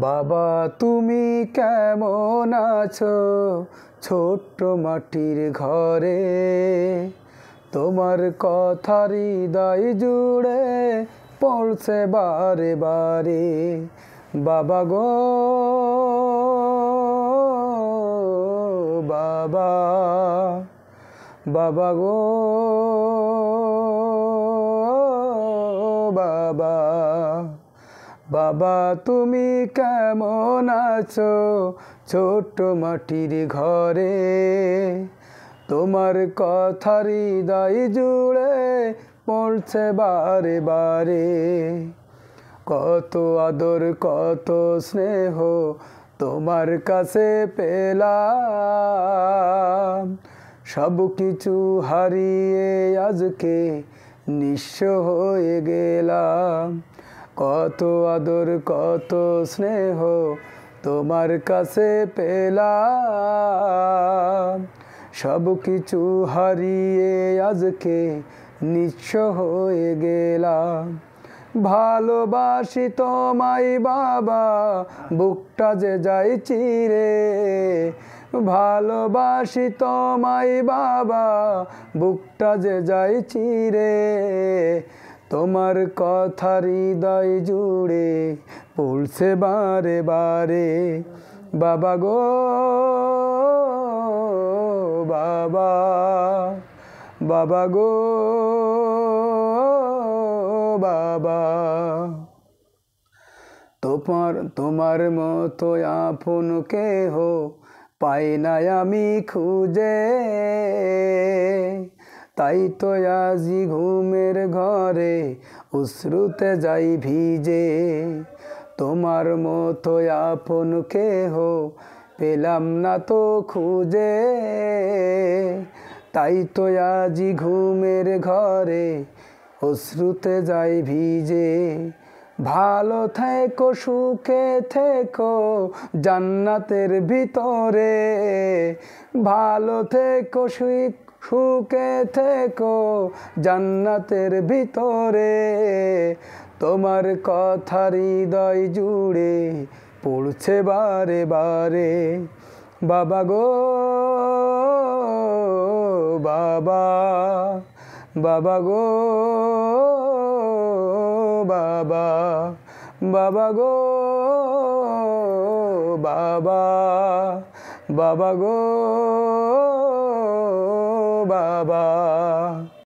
বাবা তুমি কেমন আছো ছোট্ট মাটির ঘরে, তোমার কথা হৃদয় জুড়ে পড়ছে বারে বারে। বাবা গো বাবা, বাবা গো বাবা, বাবা তুমি কেমন আছো ছোট্ট মাটির ঘরে, তোমার কথা হৃদয় জুড়ে পড়ছে বারে বারে। কত আদর কত স্নেহ তোমার কাছে পেলাম, সব কিছু হারিয়ে আজকে নিঃস্ব হয়ে গেলাম। কত আদর কত স্নেহ তোমার কাছে পেলাম, সব কিছু হারিয়ে আজকে নিঃস্ব হয়ে গেলাম। ভালোবাসি তোমায় বাবা বুকটা যে যায় চিরে, ভালোবাসি তোমায় বাবা বুকটা যে যায় চিরে। তোমার কথা হৃদয় জুড়ে পড়ছে বারে বারে। বাবা গো বাবা, বাবা গো বাবা, তোমার মতো আপন কেহ পাই না আমি খুঁজে, তাই তো আজি ঘুমের ঘরে অশ্রুতে যাই ভিজে। তোমার মতো আপন কেহ পেলাম না তো খুঁজে, তাই তো আজি ঘুমের ঘরে অশ্রুতে যাই ভিজে। ভালো থেকো সুখে থেকো জান্নাতের ভিতরে, ভালো থেকো সুখে থেকো জান্নাতের ভিতরে। তোমার কথা হৃদয় জুড়ে পড়ছে বারে বারে। বাবা গো বাবা, বাবা গো বাবা, বাবা গো বাবা, বাবা গো বাবা।